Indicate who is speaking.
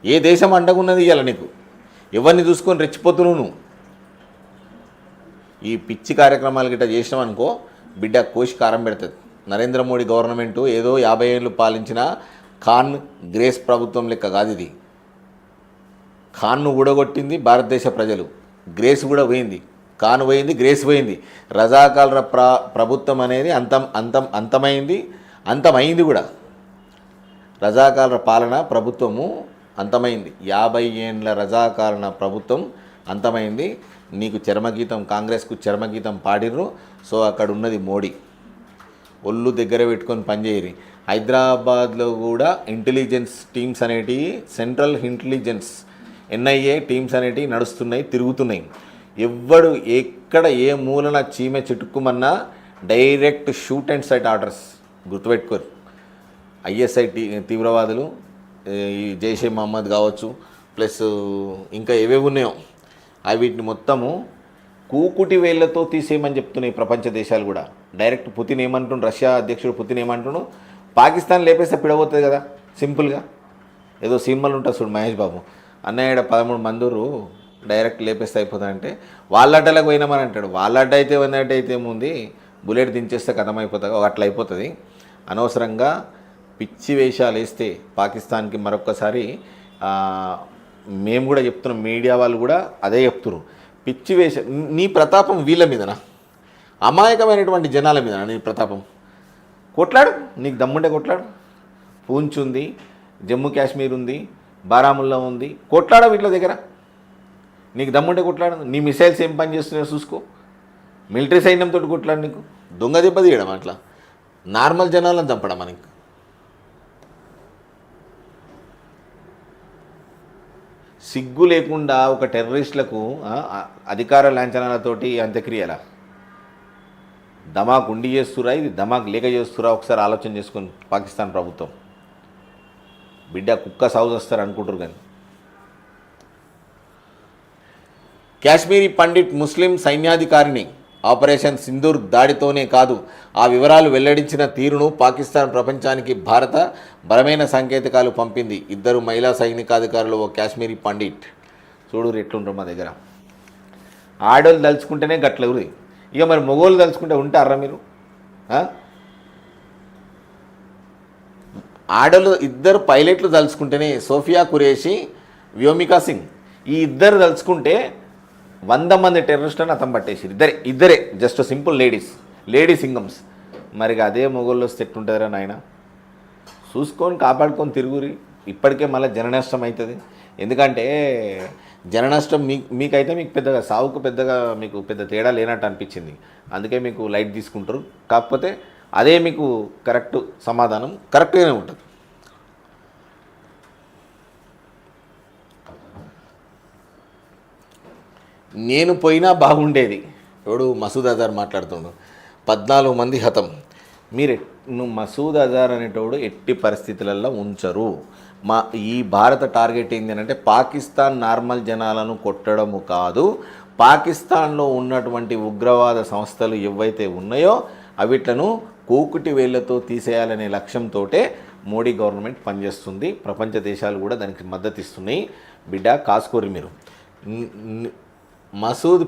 Speaker 1: ఏ దేశం అండగున్నది ఇవాళ నీకు? ఎవరిని చూసుకొని రెచ్చిపోతున్నావు నువ్వు? ఈ పిచ్చి కార్యక్రమాలు గిట్ట చేసినాం అనుకో బిడ్డ కోసి కారం పెడుతుంది. నరేంద్ర మోడీ గవర్నమెంటు ఏదో 50 ఏళ్ళు పాలించిన ఖాన్ గ్రేస్ ప్రభుత్వం లెక్క కాదు ఇది. ఖాన్ను ఊడగొట్టింది భారతదేశ ప్రజలు, గ్రేస్ కూడా పోయింది. ఖాన్ పోయింది, గ్రేస్ పోయింది. రజాకాల ప్రభుత్వం అనేది అంతమైంది కూడా. రజాకాల పాలన ప్రభుత్వము అంతమైంది. 50 ఏండ్ల రజాకాలన ప్రభుత్వం అంతమైంది. నీకు చర్మగీతం, కాంగ్రెస్కు చర్మగీతం పాడిర్రు. సో అక్కడ ఉన్నది మోడీ. ఒళ్ళు దగ్గర పెట్టుకొని పనిచేయరు. హైదరాబాద్లో కూడా ఇంటెలిజెన్స్ టీమ్స్ అనేటివి, సెంట్రల్ ఇంటెలిజెన్స్ NIA టీమ్స్ అనేటివి నడుస్తున్నాయి, తిరుగుతున్నాయి. ఎవ్వడు ఎక్కడ ఏ మూలన చీమె చిటుక్కుమన్నా direct shoot and sight orders. గుర్తుపెట్టుకోరు. ISI తీవ్రవాదులు, ఈ జైషే మహమ్మద్ కావచ్చు, ప్లస్ ఇంకా ఏవేవి ఉన్నాయో వీటిని మొత్తము కూకుటి వేళ్లతో తీసేయమని చెప్తున్నాయి ప్రపంచ దేశాలు కూడా. డైరెక్ట్ పుతిన్ ఏమంటుండు, రష్యా అధ్యక్షుడు పుతిన్ ఏమంటుండు, పాకిస్తాన్ లేపేస్తే పిడబోతుంది కదా సింపుల్గా. ఏదో సినిమాలు ఉంటుంది చూడు మహేష్ బాబు, అన్నయ్య 13 మందురు డైరెక్ట్ లేపేస్తే అయిపోతుంది అంటే, వాళ్ళ అడ్డలకు పోయినామని అంటాడు. వాళ్ళ అడ్డ అయితే అయితే ఏముంది, బుల్లెట్ దించేస్తే కథం అయిపోతుంది, అట్లా అయిపోతుంది. అనవసరంగా పిచ్చి వేషాలు వేస్తే పాకిస్తాన్కి మరొక్కసారి మేము కూడా చెప్తున్నాం, మీడియా వాళ్ళు కూడా అదే చెప్తున్నారు. పిచ్చి వేష నీ ప్రతాపం వీళ్ళ మీదనా, అమాయకమైనటువంటి జనాల మీదనా నీ ప్రతాపం? కొట్లాడు, నీకు దమ్ముంటే కొట్లాడు. పూంచ్ ఉంది, జమ్మూ కాశ్మీర్ ఉంది, బారాముల్లా ఉంది, కొట్లాడ వీళ్ళ దగ్గర. నీకు దమ్ముంటే కొట్లాడు. నీ మిసైల్స్ ఏం పని చేస్తున్నాయో చూసుకో. మిలిటరీ సైన్యంతో కొట్లాడు. నీకు దొంగ దెబ్బ తీయడం, అట్లా నార్మల్ జనాలను చంపడం. మనకి సిగ్గు లేకుండా ఒక టెర్రరిస్టులకు అధికార లాంఛనాలతోటి అంత్యక్రియల ధమాక్ ఉండి చేస్తురా, ఇది ధమాక్ లేక చేస్తురా? ఒకసారి ఆలోచన చేసుకొని పాకిస్తాన్ ప్రభుత్వం. బిడ్డ కుక్క సౌజ్ వస్తారు అనుకుంటారు. కానీ కాశ్మీరీ పండిట్ ముస్లిం సైన్యాధికారిని ఆపరేషన్ సింధూర్ దాడితోనే కాదు, ఆ వివరాలు వెల్లడించిన తీరును పాకిస్తాన్ ప్రపంచానికి భారత బలమైన సంకేతాలు పంపింది. 2 మహిళా సైనికాధికారులు, ఓ కాశ్మీరీ పండిట్. చూడు ఎట్లుంటారు మా దగ్గర. ఆడోళ్ళు దలుచుకుంటేనే గట్లెవరు, ఇక మరి మొగోళ్ళు దలుచుకుంటే ఉంటారా మీరు? ఆడోళ్ళు 2 పైలట్లు దలుచుకుంటేనే, సోఫియా కురేషి, వ్యోమికా సింగ్, ఈ 2 దలుచుకుంటే 100 మంది టెర్రరిస్టులను అతం పట్టేసి. ఇద్దరే జస్ట్ సింపుల్ లేడీ సింగమ్స్. మరి అదే మొగోళ్ళు వస్తే ఎట్టుంటారా నాయన? చూసుకొని కాపాడుకొని తిరుగురి. ఇప్పటికే మళ్ళీ జననష్టం అవుతుంది. ఎందుకంటే జననష్టం మీకైతే మీకు పెద్దగా సావుకు మీకు పెద్ద తేడా లేనట్టు అనిపించింది. అందుకే మీకు లైట్ తీసుకుంటారు. కాకపోతే అదే మీకు కరెక్ట్ సమాధానం, కరెక్ట్గానే ఉంటుంది. నేను పోయినా బాగుండేది. ఎవడు మసూద్ అజార్ మాట్లాడుతుండు. 14 మంది హతం. నువ్వు మసూద్ అజార్ అనేటోడు ఎట్టి పరిస్థితులలో ఉంచరు. ఈ భారత టార్గెట్ ఏంటి అంటే పాకిస్తాన్ నార్మల్ జనాలను కొట్టడము కాదు, పాకిస్తాన్లో ఉన్నటువంటి ఉగ్రవాద సంస్థలు ఏవైతే ఉన్నాయో అవిట్లను కూకుటి వేళ్లతో తీసేయాలనే లక్ష్యంతో మోడీ గవర్నమెంట్ పనిచేస్తుంది. ప్రపంచ దేశాలు కూడా దానికి మద్దతు ఇస్తున్నాయి. బిడ్డ కాసుకోరి మీరు. మసూద్